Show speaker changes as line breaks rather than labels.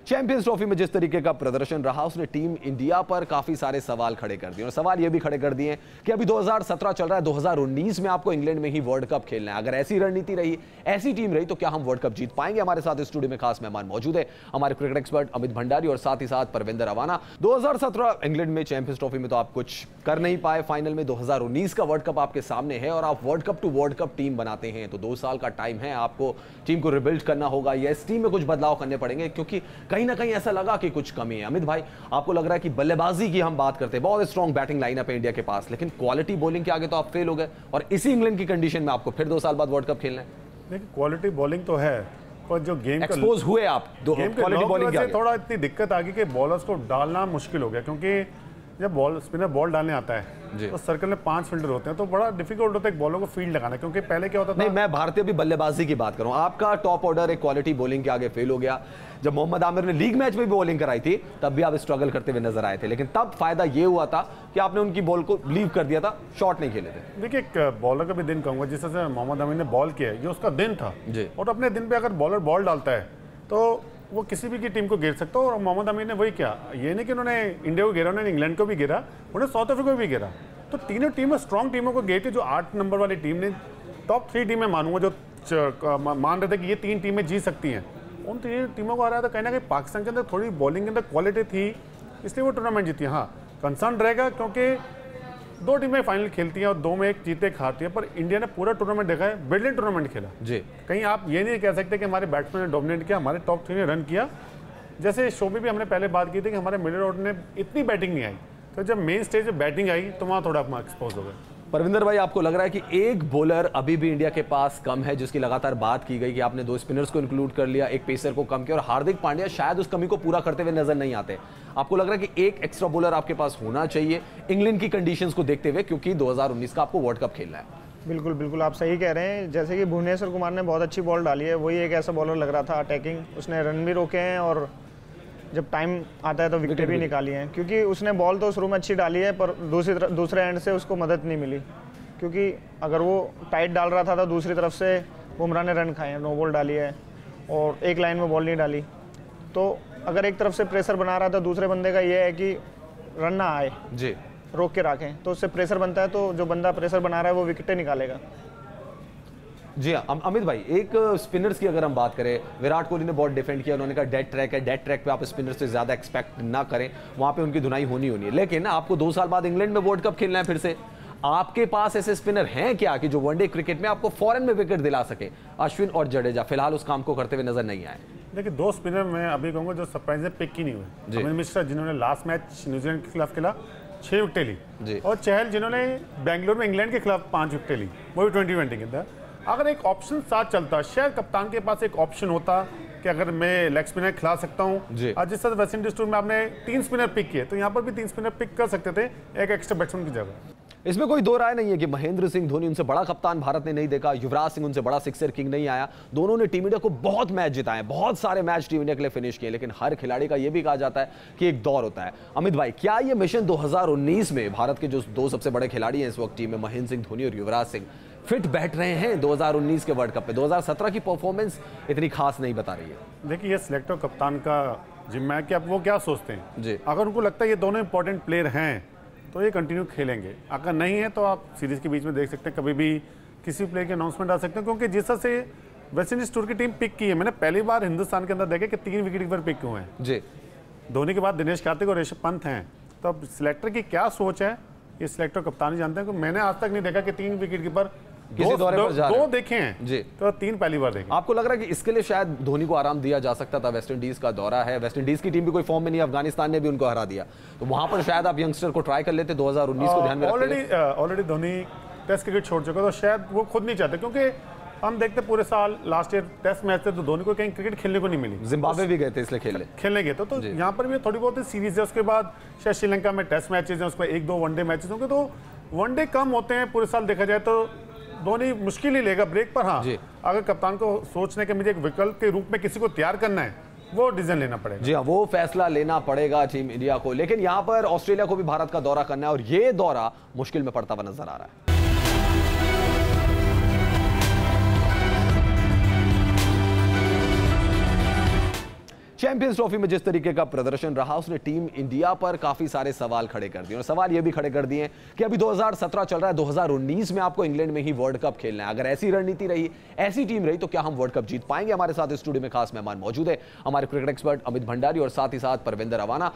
Champions trophy में जिस तरीके का प्रदर्शन रहा उसने टीम इंडिया पर काफी सारे सवाल खड़े कर दिए और सवाल ये भी खड़े कर दिए कि अभी 2017 चल रहा है, 2019 में आपको इंग्लैंड में ही वर्ल्ड कप खेलना है। अगर ऐसी रणनीति रही, ऐसी टीम रही, तो क्या हम वर्ल्ड कप जीत पाएंगे? हमारे साथ स्टूडियो में खास मेहमान मौजूद है, हमारे क्रिकेट एक्सपर्ट अमित भंडारी और साथ ही साथ परविंदर अवाना। 2017 इंग्लैंड में चैंपियंस ट्रॉफी में तो आप कुछ कर नहीं पाए, फाइनल में 2019 का वर्ल्ड कप आपके सामने है और आप world cup to world cup team बनाते हैं, तो 2 साल का टाइम है, आपको टीम को रिबिल्ड करना होगा या इस टीम में कुछ बदलाव करने पड़ेंगे, क्योंकि कहीं ना कहीं ऐसा लगा कि कुछ कमी है। अमित भाई, आपको लग रहा है कि बल्लेबाजी की हम बात करते हैं, बहुत स्ट्रॉन्ग बैटिंग लाइनअप है इंडिया के पास, लेकिन क्वालिटी बॉलिंग के आगे तो आप फेल हो गए और इसी इंग्लैंड की कंडीशन में आपको फिर 2 साल बाद वर्ल्ड कप खेलना है।
देखिए, क्वालिटी बॉलिंग तो है, पर जो गेम
एक्सपोज हुए आप क्वालिटी बॉलिंग के
थोड़ा इतनी दिक्कत आ गई कि बॉलर्स को डालना मुश्किल हो गया, क्योंकि जब स्पिनर बॉल डालने आता है तो सर्कल में 5 फील्डर होते हैं, तो बड़ा डिफिकल्ट होता है एक बॉलर को फील्ड लगाना, क्योंकि पहले क्या होता था।
नहीं, मैं भारतीय भी बल्लेबाजी की बात करूं, आपका टॉप ऑर्डर एक क्वालिटी बॉलिंग के आगे फेल हो गया। जब मोहम्मद आमिर ने लीग मैच में भी बॉलिंग कराई थी तब भी आप स्ट्रगल करते हुए नजर आए थे, लेकिन तब फायदा ये हुआ था कि आपने उनकी बॉल को लीव कर दिया था, शॉट नहीं खेले थे।
देखिए, एक बॉलर का भी दिन कहूंगा, जिस तरह से मोहम्मद आमिर ने बॉल किया है, ये उसका दिन था और अपने दिन पे अगर बॉलर बॉल डालता है तो वो किसी भी की टीम को गिर सकता है, और मोहम्मद आमिर ने वही किया। ये नहीं कि उन्होंने इंडिया को गिरा, उन्होंने इंग्लैंड को भी गिरा, उन्होंने साउथ अफ्रीका को भी गिरा, तो तीनों टीमें स्ट्रॉन्ग टीमों को गिरी थी। जो 8 नंबर वाली टीम ने, टॉप 3 टीमें मानूंगा, जो मान रहे थे कि ये 3 टीमें जीत सकती हैं, उन 3 टीमों को आ रहा था। कहीं ना कहीं पाकिस्तान के अंदर थोड़ी बॉलिंग के अंदर क्वालिटी थी, इसलिए वो टूर्नामेंट जीती। हाँ, कंसर्न रहेगा क्योंकि 2 टीमें फाइनल खेलती हैं और 2 में एक जीते एक हारती है, पर इंडिया ने पूरा टूर्नामेंट देखा है, ब्रिलियंट टूर्नामेंट खेला जी। कहीं आप ये नहीं कह सकते कि हमारे बैट्समैन ने डोमिनेट किया, हमारे टॉप 3 ने रन किया। जैसे शो में भी हमने पहले बात की थी कि हमारे मिडिल ऑर्डर ने इतनी बैटिंग नहीं आई, तो जब मेन स्टेज पे बैटिंग आई तो वहाँ थोड़ा एक्सपोज हो गए।
परविंदर भाई, आपको लग रहा है कि एक बॉलर अभी भी इंडिया के पास कम है, जिसकी लगातार बात की गई कि आपने 2 स्पिनर्स को इंक्लूड कर लिया, एक पेसर को कम किया, और हार्दिक पांड्या शायद उस कमी को पूरा करते हुए नजर नहीं आते। आपको लग रहा है कि एक एक्स्ट्रा बॉलर आपके पास होना चाहिए इंग्लैंड की कंडीशंस को देखते हुए, क्योंकि 2019 का आपको वर्ल्ड कप खेलना है?
बिल्कुल बिल्कुल, आप सही कह रहे हैं। जैसे कि भुवनेश्वर कुमार ने बहुत अच्छी बॉल डाली है, वही एक ऐसा बॉलर लग रहा था अटैकिंग, उसने रन भी रोके हैं और जब टाइम आता है तो विकेट भी निकाली हैं, क्योंकि उसने बॉल तो शुरू में अच्छी डाली है, पर दूसरे एंड से उसको मदद नहीं मिली, क्योंकि अगर वो टाइट डाल रहा था तो दूसरी तरफ से बुमराह ने रन खाए हैं, नो बॉल डाली है और एक लाइन में बॉल नहीं डाली। तो अगर एक तरफ से प्रेशर बना रहा था, दूसरे बंदे का ये है कि रन ना आए जी, रोक के रखें, तो उससे प्रेशर बनता है, तो जो बंदा प्रेशर बना रहा है वो विकेटें निकालेगा।
जी हाँ, अमित भाई, एक स्पिनर्स की अगर हम बात करें, विराट कोहली ने बहुत डिफेंड किया, उन्होंने कहा डेड ट्रैक है, डेड ट्रैक पे आप स्पिनर से ज्यादा एक्सपेक्ट ना करें, वहां पे उनकी धुनाई होनी है, लेकिन आपको 2 साल बाद इंग्लैंड में वर्ल्ड कप खेलना है फिर से। आपके पास ऐसे स्पिनर हैं क्या कि जो वनडे क्रिकेट में आपको फॉरेन में विकेट दिला सके? अश्विन और जडेजा फिलहाल उस काम को करते हुए नजर नहीं आए।
देखिए, 2 स्पिनर मैं अभी कहूँगा जो सरप्राइज है, पिक ही नहीं हुए। अमित मिश्रा, जिन्होंने लास्ट मैच न्यूजीलैंड के खिलाफ खेला 6 विकेटें ली, और चहल, जिन्होंने बेंगलोर में इंग्लैंड के खिलाफ 5 विकेटें ली, वो भी 2020 के अंदर। अगर एक ऑप्शन साथ चलता, शायद कप्तान के पास एक ऑप्शन होता कि अगर मैं लेग स्पिनर खिला सकता हूँ, जिस तरह वेस्ट इंडीज टूर में आपने 3 स्पिनर पिक किए, तो यहाँ पर भी 3 स्पिनर पिक कर सकते थे एक एक्स्ट्रा बैट्समैन की जगह।
इसमें कोई दो राय नहीं है कि महेंद्र सिंह धोनी, उनसे बड़ा कप्तान भारत ने नहीं देखा, युवराज सिंह उनसे बड़ा सिक्सर किंग नहीं आया, दोनों ने टीम इंडिया को बहुत मैच जिताए, बहुत सारे मैच टीम इंडिया के लिए फिनिश किए, लेकिन हर खिलाड़ी का यह भी कहा जाता है कि एक दौर होता है। अमित भाई, क्या यह मिशन 2019 में भारत के जो 2 सबसे बड़े खिलाड़ी हैं इस वक्त टीम में, महेंद्र सिंह धोनी और युवराज सिंह, फिट बैठ रहे हैं 2019 के वर्ल्ड कप पे? 2017 की परफॉर्मेंस इतनी खास नहीं बता रही है।
देखिए, ये सिलेक्टर कप्तान का जिम्मा है कि अब वो क्या सोचते हैं जी। अगर उनको लगता है ये दोनों इंपॉर्टेंट प्लेयर हैं तो ये कंटिन्यू खेलेंगे, अगर नहीं है तो आप सीरीज के बीच में देख सकते हैं, कभी भी किसी प्लेयर की अनाउंसमेंट आ सकते हैं, क्योंकि जिस तरह से वेस्ट इंडीज टूर की टीम पिक की है, मैंने पहली बार हिंदुस्तान के अंदर देखे कि 3 विकेट कीपर पिक हुए हैं जी। धोनी के बाद दिनेश कार्तिक और ऋषभ पंत हैं, तो अब सिलेक्टर की क्या सोच है ये सिलेक्टर कप्तान ही जानते हैं। मैंने आज तक नहीं देखा कि 3 विकेट कीपर
किसी दौरे पर जा रहे हैं।
2 देखे हैं जी, तो 3 पहली बार देखे।
आपको लग रहा है कि इसके लिए शायद धोनी को आराम दिया जा सकता था? वेस्ट इंडीज का दौरा है, वेस्ट इंडीज की टीम भी कोई फॉर्म में नहीं, अफगानिस्तान ने भी उनको हरा दिया, तो वहां पर शायद आप यंगस्टर को ट्राई कर लेते, 2019 को ध्यान में रखते।
ऑलरेडी धोनी टेस्ट क्रिकेट छोड़ चुका, तो शायद वो खुद नहीं चाहते, क्योंकि हम देखते पूरे साल लास्ट ईयर टेस्ट मैच थे तो धोनी को कहीं क्रिकेट खेलने को नहीं मिली,
जिम्बाब्वे भी गए थे इसलिए खेलने गए,
तो यहाँ पर भी थोड़ी बहुत सीरीज है, उसके बाद शायद श्रीलंका में टेस्ट मैचेज हैं, उसके बाद 1-2 वनडे मैचेज होंगे, तो वनडे कम होते हैं पूरे साल देखा जाए तो धोनी मुश्किल ही लेगा ब्रेक पर। हाँ, अगर कप्तान को सोचने के मुझे एक विकल्प के रूप में किसी को तैयार करना है, वो डिसीजन लेना पड़ेगा।
जी हाँ, वो फैसला लेना पड़ेगा टीम इंडिया को, लेकिन यहाँ पर ऑस्ट्रेलिया को भी भारत का दौरा करना है और ये दौरा मुश्किल में पड़ता हुआ नजर आ रहा है। चैंपियंस ट्रॉफी में जिस तरीके का प्रदर्शन रहा उसने टीम इंडिया पर काफी सारे सवाल खड़े कर दिए और सवाल यह भी खड़े कर दिए कि अभी 2017 चल रहा है, 2019 में आपको इंग्लैंड में ही वर्ल्ड कप खेलना है। अगर ऐसी रणनीति रही, ऐसी टीम रही, तो क्या हम वर्ल्ड कप जीत पाएंगे? हमारे साथ स्टूडियो में खास मेहमान मौजूद है, हमारे क्रिकेट एक्सपर्ट अमित भंडारी और साथ ही साथ परविंदर अवाना।